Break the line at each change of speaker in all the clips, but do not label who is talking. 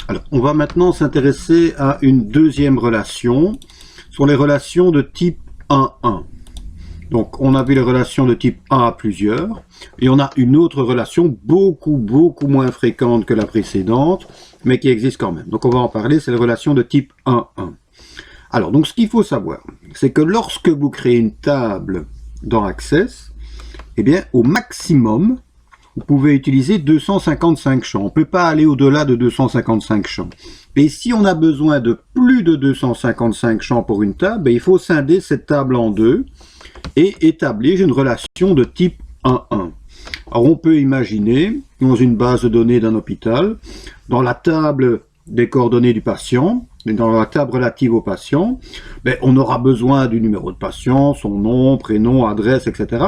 Alors, on va maintenant s'intéresser à une deuxième relation, ce sont les relations de type 1-1. Donc, on a vu les relations de type 1 à plusieurs, et on a une autre relation beaucoup moins fréquente que la précédente, mais qui existe quand même. Donc, on va en parler, c'est les relations de type 1-1. Alors, donc, ce qu'il faut savoir, c'est que lorsque vous créez une table dans Access, eh bien, au maximum, vous pouvez utiliser 255 champs. On ne peut pas aller au-delà de 255 champs. Et si on a besoin de plus de 255 champs pour une table, il faut scinder cette table en deux et établir une relation de type 1-1. Alors on peut imaginer, dans une base de données d'un hôpital, dans la table des coordonnées du patient, dans la table relative au patient, on aura besoin du numéro de patient, son nom, prénom, adresse, etc.,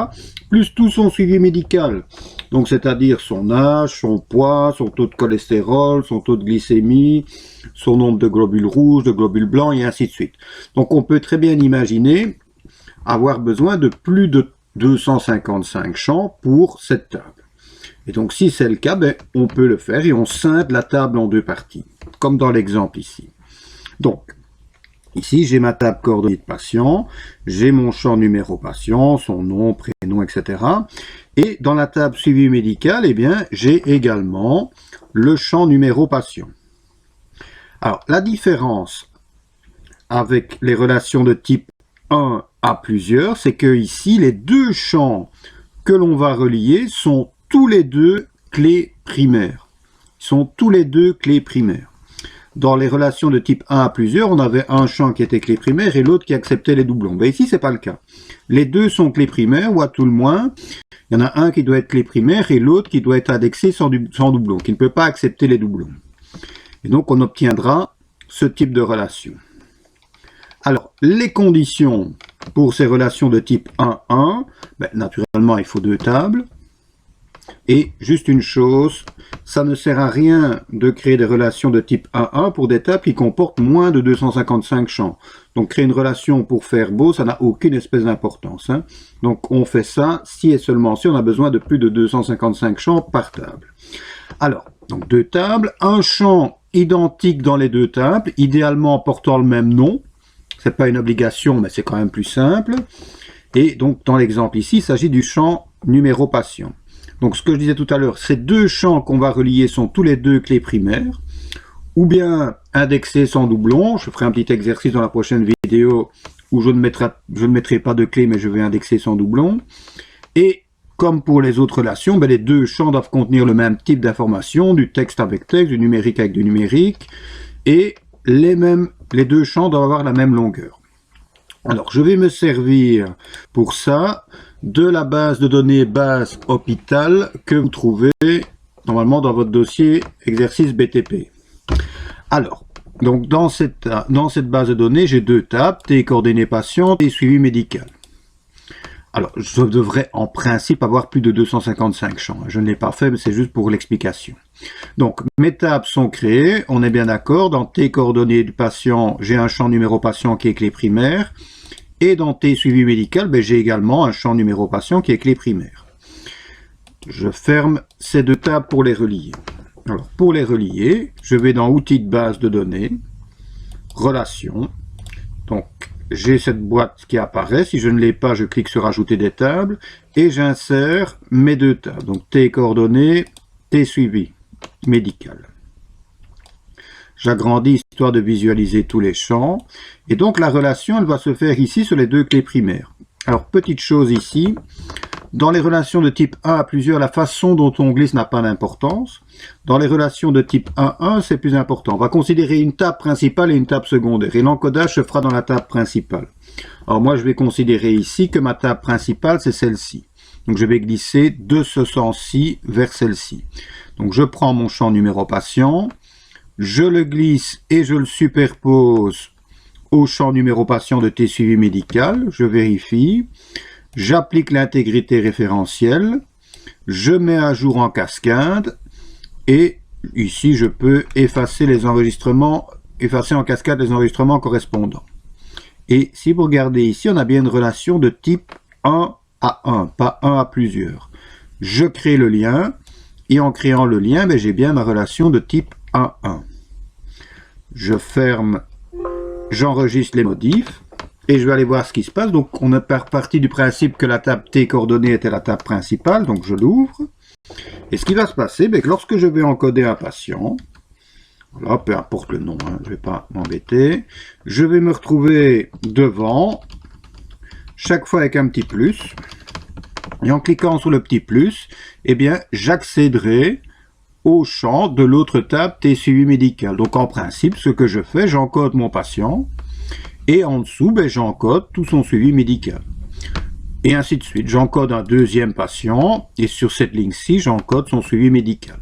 plus tout son suivi médical. Donc, c'est-à-dire son âge, son poids, son taux de cholestérol, son taux de glycémie, son nombre de globules rouges, de globules blancs, et ainsi de suite. Donc, on peut très bien imaginer avoir besoin de plus de 255 champs pour cette table. Et donc, si c'est le cas, on peut le faire et on scinde la table en deux parties, comme dans l'exemple ici. Donc, ici, j'ai ma table coordonnée de patient, j'ai mon champ numéro patient, son nom, prénom, etc. Et dans la table suivi médical, j'ai également le champ numéro patient. Alors, la différence avec les relations de type 1 à plusieurs, c'est que ici, les deux champs que l'on va relier sont tous les deux clés primaires. Ils sont tous les deux clés primaires. Dans les relations de type 1 à plusieurs, on avait un champ qui était clé primaire et l'autre qui acceptait les doublons. Ici, c'est pas le cas. Les deux sont clés primaires, ou à tout le moins, il y en a un qui doit être clé primaire et l'autre qui doit être indexé sans doublon, qui ne peut pas accepter les doublons. Et donc, on obtiendra ce type de relation. Alors, les conditions pour ces relations de type 1-1, naturellement, il faut deux tables. Et juste une chose, ça ne sert à rien de créer des relations de type 1-1 pour des tables qui comportent moins de 255 champs. Donc créer une relation pour faire beau, ça n'a aucune espèce d'importance. Donc on fait ça si et seulement si on a besoin de plus de 255 champs par table. Alors, donc deux tables, un champ identique dans les deux tables, idéalement portant le même nom. C'est pas une obligation, mais c'est quand même plus simple. Et donc dans l'exemple ici, il s'agit du champ numéro patient. Donc ce que je disais tout à l'heure, ces deux champs qu'on va relier sont tous les deux clés primaires, ou bien indexés sans doublon. Je ferai un petit exercice dans la prochaine vidéo où je ne mettrai pas de clé, mais je vais indexer sans doublon. Et comme pour les autres relations, les deux champs doivent contenir le même type d'information, du texte avec texte, du numérique avec du numérique, et les deux champs doivent avoir la même longueur. Alors, je vais me servir pour ça de la base de données base hôpital que vous trouvez normalement dans votre dossier exercice BTP. Alors, donc dans cette base de données, j'ai deux tables, T coordonnées patient et suivi médical. Alors, je devrais en principe avoir plus de 255 champs. Je ne l'ai pas fait, mais c'est juste pour l'explication. Donc, mes tables sont créées, on est bien d'accord. Dans T coordonnées du patient, j'ai un champ numéro patient qui est clé primaire. Et dans T suivi médical, j'ai également un champ numéro patient qui est clé primaire. Je ferme ces deux tables pour les relier. Alors, pour les relier, je vais dans Outils de base de données, Relations. Donc, j'ai cette boîte qui apparaît. Si je ne l'ai pas, je clique sur Ajouter des tables et j'insère mes deux tables. Donc, T coordonnées, T suivi médical. J'agrandis histoire de visualiser tous les champs. Et donc, la relation, elle va se faire ici sur les deux clés primaires. Alors, petite chose ici. Dans les relations de type 1 à plusieurs, la façon dont on glisse n'a pas d'importance. Dans les relations de type 1-1, c'est plus important. On va considérer une table principale et une table secondaire. Et l'encodage se fera dans la table principale. Alors, moi, je vais considérer ici que ma table principale, c'est celle-ci. Donc, je vais glisser de ce sens-ci vers celle-ci. Donc, je prends mon champ numéro patient. Je le glisse et je le superpose au champ numéro patient de T suivi médical. Je vérifie. J'applique l'intégrité référentielle. Je mets à jour en cascade. Et ici, je peux effacer en cascade les enregistrements correspondants. Et si vous regardez ici, on a bien une relation de type 1 à 1, pas 1 à plusieurs. Je crée le lien. Et en créant le lien, j'ai bien ma relation de type 1-1. Je ferme, j'enregistre les modifs et je vais aller voir ce qui se passe. Donc on est parti du principe que la table T coordonnées était la table principale, donc je l'ouvre. Et ce qui va se passer, c'est que lorsque je vais encoder un patient, voilà, peu importe le nom, hein, je ne vais pas m'embêter, je vais me retrouver devant, chaque fois avec un petit plus, et en cliquant sur le petit plus, eh bien j'accéderai au champ de l'autre table T suivi médical. Donc en principe, ce que je fais, j'encode mon patient, et en dessous, j'encode tout son suivi médical. Et ainsi de suite. J'encode un deuxième patient, et sur cette ligne-ci, j'encode son suivi médical.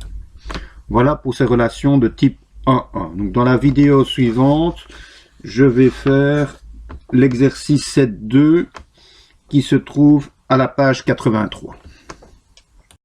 Voilà pour ces relations de type 1-1. Donc dans la vidéo suivante, je vais faire l'exercice 7.2 qui se trouve à la page 83.